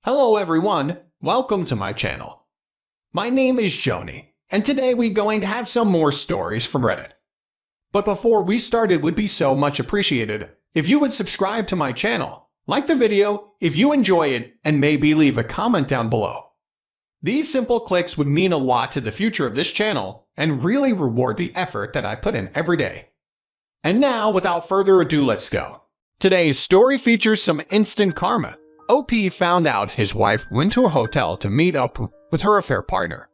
Hello everyone, welcome to my channel. My name is Xony, and today we're going to have some more stories from Reddit. But before we start, it would be so much appreciated if you would subscribe to my channel, like the video if you enjoy it, and maybe leave a comment down below. These simple clicks would mean a lot to the future of this channel and really reward the effort that I put in every day. And now, without further ado, let's go. Today's story features some instant karma. OP found out his wife went to a hotel to meet up with her affair partner.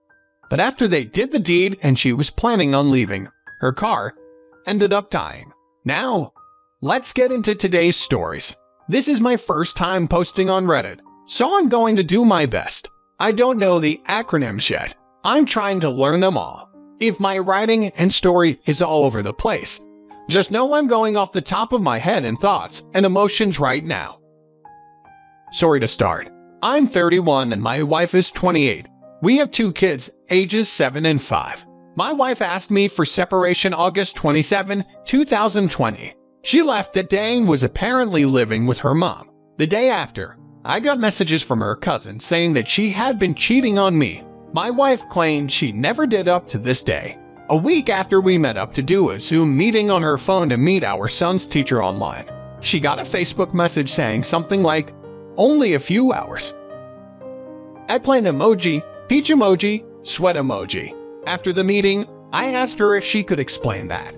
But after they did the deed and she was planning on leaving, her car ended up dying. Now, let's get into today's stories. This is my first time posting on Reddit, so I'm going to do my best. I don't know the acronyms yet. I'm trying to learn them all. If my writing and story is all over the place, just know I'm going off the top of my head in thoughts and emotions right now. Sorry to start. I'm 31 and my wife is 28. We have 2 kids, ages 7 and 5. My wife asked me for separation August 27, 2020. She left that day and was apparently living with her mom. The day after, I got messages from her cousin saying that she had been cheating on me. My wife claimed she never did up to this day. A week after we met up to do a Zoom meeting on her phone to meet our son's teacher online, she got a Facebook message saying something like, "Only a few hours." Eggplant emoji, peach emoji, sweat emoji. After the meeting, I asked her if she could explain that,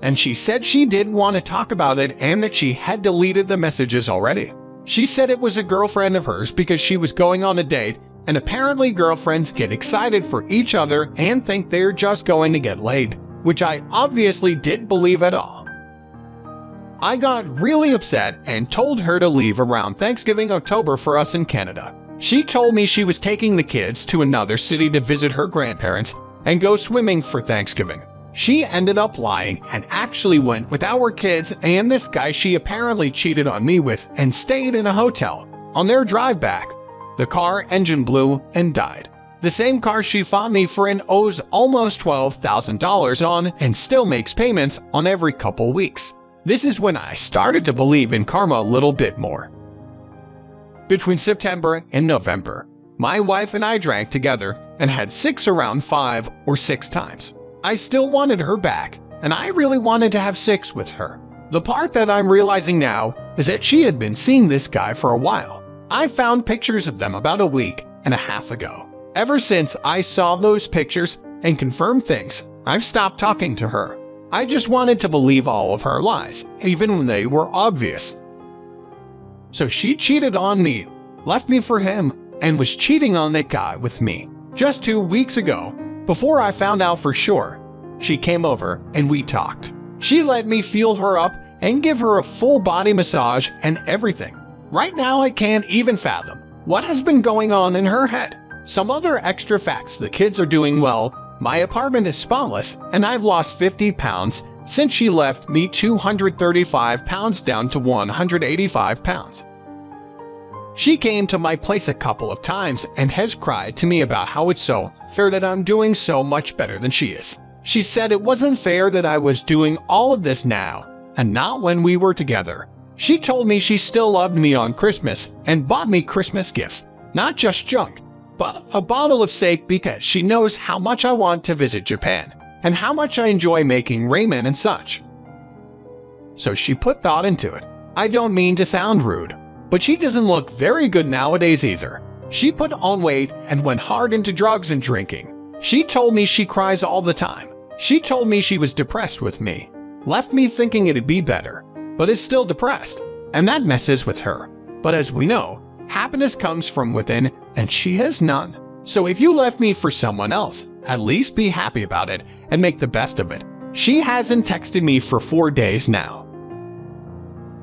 and she said she didn't want to talk about it and that she had deleted the messages already. She said it was a girlfriend of hers because she was going on a date, and apparently girlfriends get excited for each other and think they're just going to get laid, which I obviously didn't believe at all. I got really upset and told her to leave around Thanksgiving October for us in Canada. She told me she was taking the kids to another city to visit her grandparents and go swimming for Thanksgiving. She ended up lying and actually went with our kids and this guy she apparently cheated on me with and stayed in a hotel. On their drive back, the car engine blew and died. The same car she fought me for and owes almost $12,000 on and still makes payments on every couple weeks. This is when I started to believe in karma a little bit more. Between September and November, my wife and I drank together and had sex around 5 or 6 times. I still wanted her back, and I really wanted to have sex with her. The part that I'm realizing now is that she had been seeing this guy for a while. I found pictures of them about a week and a half ago. Ever since I saw those pictures and confirmed things, I've stopped talking to her. I just wanted to believe all of her lies, even when they were obvious. So she cheated on me, left me for him, and was cheating on that guy with me. Just 2 weeks ago, before I found out for sure, she came over and we talked. She let me feel her up and give her a full body massage and everything. Right now I can't even fathom what has been going on in her head. Some other extra facts: the kids are doing well, my apartment is spotless, and I've lost 50 pounds since she left me, 235 pounds down to 185 pounds. She came to my place a couple of times and has cried to me about how it's so fair that I'm doing so much better than she is. She said it wasn't fair that I was doing all of this now, and not when we were together. She told me she still loved me on Christmas and bought me Christmas gifts, not just junk, but a bottle of sake because she knows how much I want to visit Japan and how much I enjoy making ramen and such. So she put thought into it. I don't mean to sound rude, but she doesn't look very good nowadays either. She put on weight and went hard into drugs and drinking. She told me she cries all the time. She told me she was depressed with me, left me thinking it'd be better, but is still depressed, and that messes with her. But as we know, happiness comes from within, and she has none. So if you left me for someone else, at least be happy about it and make the best of it. She hasn't texted me for 4 days now.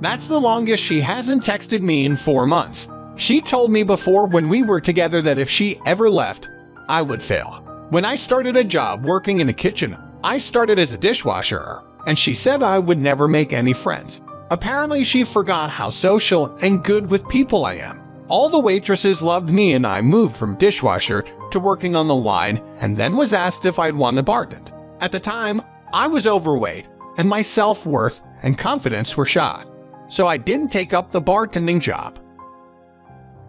That's the longest she hasn't texted me in 4 months. She told me before when we were together that if she ever left, I would fail. When I started a job working in a kitchen, I started as a dishwasher, and she said I would never make any friends. Apparently she forgot how social and good with people I am. All the waitresses loved me and I moved from dishwasher to working on the line and then was asked if I'd want to bartend. At the time, I was overweight and my self-worth and confidence were shot, so I didn't take up the bartending job.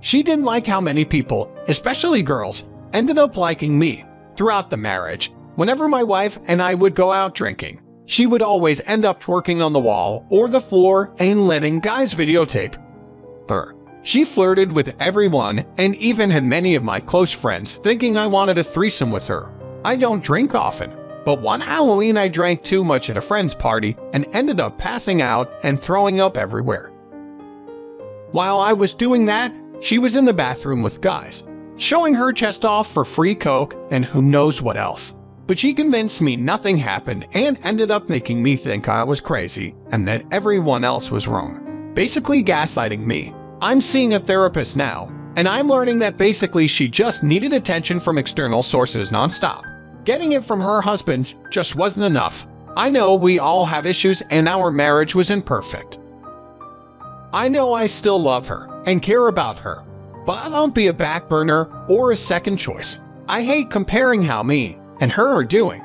She didn't like how many people, especially girls, ended up liking me. Throughout the marriage, whenever my wife and I would go out drinking, she would always end up twerking on the wall or the floor and letting guys videotape her. She flirted with everyone and even had many of my close friends thinking I wanted a threesome with her. I don't drink often, but one Halloween I drank too much at a friend's party and ended up passing out and throwing up everywhere. While I was doing that, she was in the bathroom with guys, showing her chest off for free coke and who knows what else. But she convinced me nothing happened and ended up making me think I was crazy and that everyone else was wrong. Basically gaslighting me. I'm seeing a therapist now, and I'm learning that basically she just needed attention from external sources nonstop. Getting it from her husband just wasn't enough. I know we all have issues and our marriage was imperfect. I know I still love her and care about her, but I won't be a back burner or a second choice. I hate comparing how me and her are doing,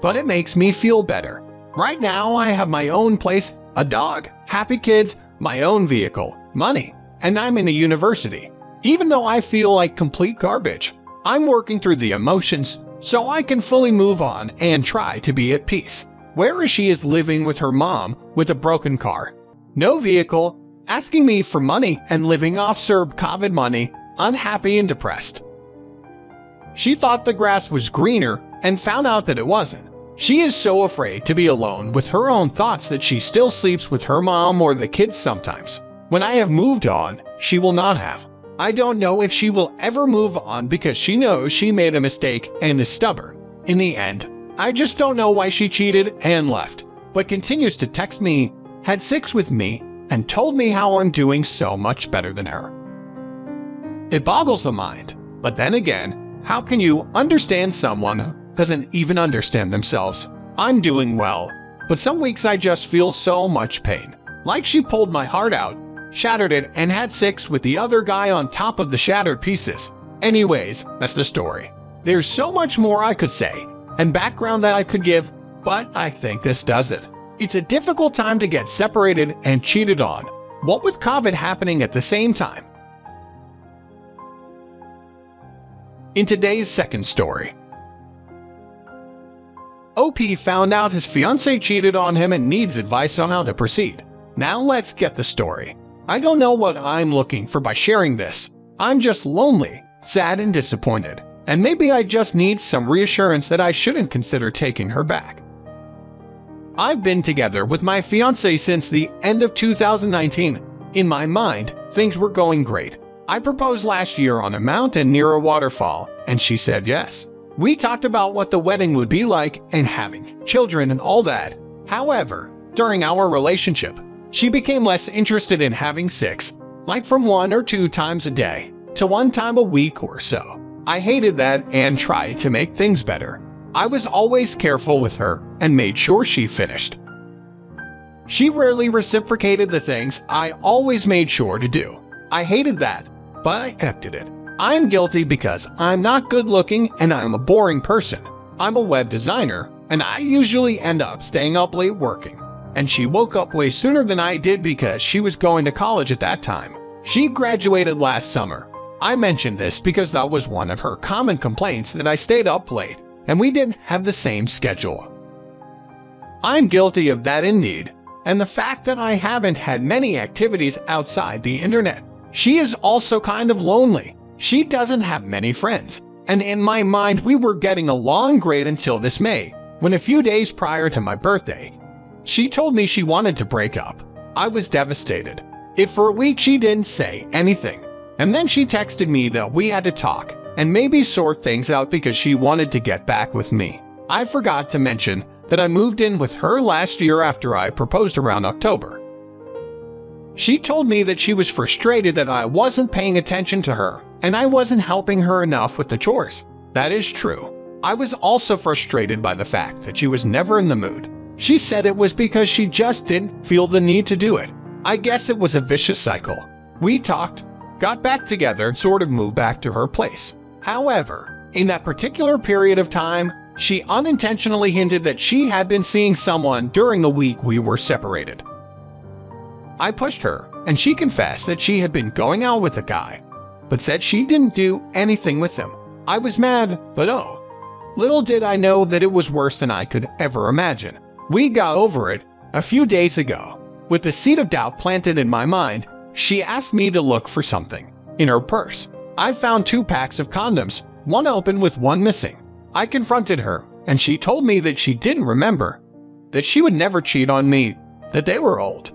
but it makes me feel better. Right now I have my own place, a dog, happy kids, my own vehicle, money, and I'm in a university. Even though I feel like complete garbage, I'm working through the emotions so I can fully move on and try to be at peace. Whereas she is living with her mom with a broken car, no vehicle, asking me for money and living off CERB COVID money, unhappy and depressed. She thought the grass was greener and found out that it wasn't. She is so afraid to be alone with her own thoughts that she still sleeps with her mom or the kids sometimes. When I have moved on, she will not have. I don't know if she will ever move on because she knows she made a mistake and is stubborn. In the end, I just don't know why she cheated and left, but continues to text me, had sex with me, and told me how I'm doing so much better than her. It boggles the mind, but then again, how can you understand someone who doesn't even understand themselves? I'm doing well, but some weeks I just feel so much pain. Like she pulled my heart out, shattered it, and had sex with the other guy on top of the shattered pieces. Anyways, that's the story. There's so much more I could say and background that I could give, but I think this does it. It's a difficult time to get separated and cheated on, what with COVID happening at the same time. In today's second story, OP found out his fiancée cheated on him and needs advice on how to proceed. Now let's get the story. I don't know what I'm looking for by sharing this. I'm just lonely, sad and disappointed, and maybe I just need some reassurance that I shouldn't consider taking her back. I've been together with my fiancée since the end of 2019. In my mind, things were going great. I proposed last year on a mountain near a waterfall, and she said yes. We talked about what the wedding would be like and having children and all that. However, during our relationship, she became less interested in having sex, like from 1 or 2 times a day to 1 time a week or so. I hated that and tried to make things better. I was always careful with her and made sure she finished. She rarely reciprocated the things I always made sure to do. I hated that, but I accepted it. I'm guilty because I'm not good looking and I'm a boring person. I'm a web designer and I usually end up staying up late working. And she woke up way sooner than I did because she was going to college at that time. She graduated last summer. I mentioned this because that was one of her common complaints, that I stayed up late and we didn't have the same schedule. I'm guilty of that indeed, and the fact that I haven't had many activities outside the internet. She is also kind of lonely. She doesn't have many friends, and in my mind we were getting along great until this May, when a few days prior to my birthday, she told me she wanted to break up. I was devastated. For a week she didn't say anything, and then she texted me that we had to talk and maybe sort things out because she wanted to get back with me. I forgot to mention that I moved in with her last year after I proposed around October. She told me that she was frustrated that I wasn't paying attention to her and I wasn't helping her enough with the chores. That is true. I was also frustrated by the fact that she was never in the mood. She said it was because she just didn't feel the need to do it. I guess it was a vicious cycle. We talked, got back together, and sort of moved back to her place. However, in that particular period of time, she unintentionally hinted that she had been seeing someone during the week we were separated. I pushed her, and she confessed that she had been going out with a guy. but said she didn't do anything with him. I was mad, but oh, little did I know that it was worse than I could ever imagine. We got over it a few days ago. With the seed of doubt planted in my mind, she asked me to look for something in her purse. I found 2 packs of condoms, one open with one missing. I confronted her, and she told me that she didn't remember, that she would never cheat on me, that they were old.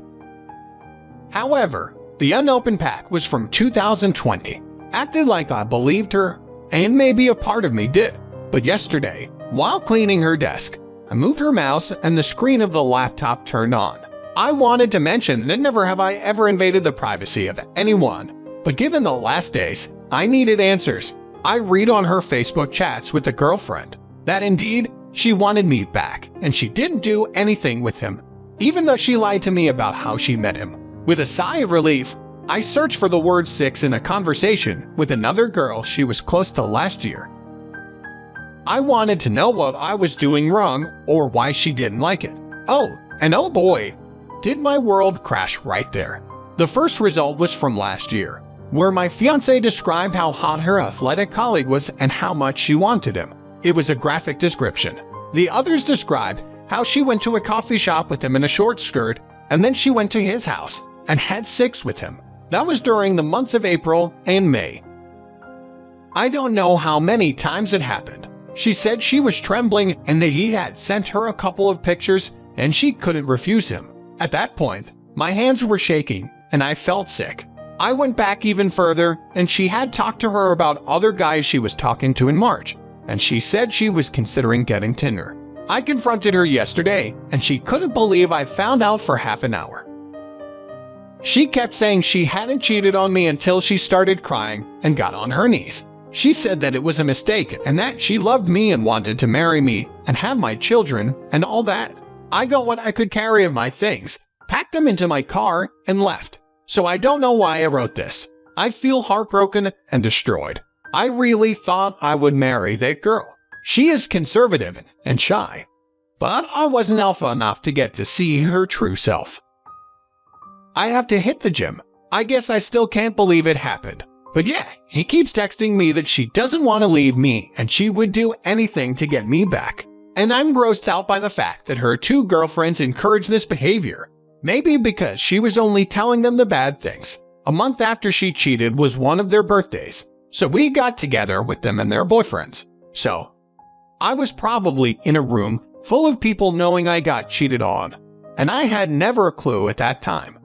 However, the unopened pack was from 2020. Acted like I believed her, and maybe a part of me did. But yesterday, while cleaning her desk, I moved her mouse and the screen of the laptop turned on. I wanted to mention that never have I ever invaded the privacy of anyone, but given the last days, I needed answers. I read on her Facebook chats with a girlfriend that indeed she wanted me back and she didn't do anything with him, even though she lied to me about how she met him. With a sigh of relief, I searched for the word 6 in a conversation with another girl she was close to last year. I wanted to know what I was doing wrong or why she didn't like it. Oh, and oh boy, did my world crash right there. The first result was from last year, where my fiancée described how hot her athletic colleague was and how much she wanted him. It was a graphic description. The others described how she went to a coffee shop with him in a short skirt, and then she went to his house and had sex with him. That was during the months of April and May. I don't know how many times it happened. She said she was trembling and that he had sent her a couple of pictures and she couldn't refuse him. At that point, my hands were shaking and I felt sick. I went back even further and she had talked to her about other guys she was talking to in March, and she said she was considering getting Tinder. I confronted her yesterday and she couldn't believe I found out for half an hour. She kept saying she hadn't cheated on me until she started crying and got on her knees. She said that it was a mistake and that she loved me and wanted to marry me and have my children and all that. I got what I could carry of my things, packed them into my car, and left. So I don't know why I wrote this. I feel heartbroken and destroyed. I really thought I would marry that girl. She is conservative and shy, but I wasn't alpha enough to get to see her true self. I have to hit the gym. I guess I still can't believe it happened. But yeah, he keeps texting me that she doesn't want to leave me and she would do anything to get me back. And I'm grossed out by the fact that her 2 girlfriends encourage this behavior. Maybe because she was only telling them the bad things. A month after she cheated was one of their birthdays, so we got together with them and their boyfriends. So I was probably in a room full of people knowing I got cheated on, and I had never a clue at that time.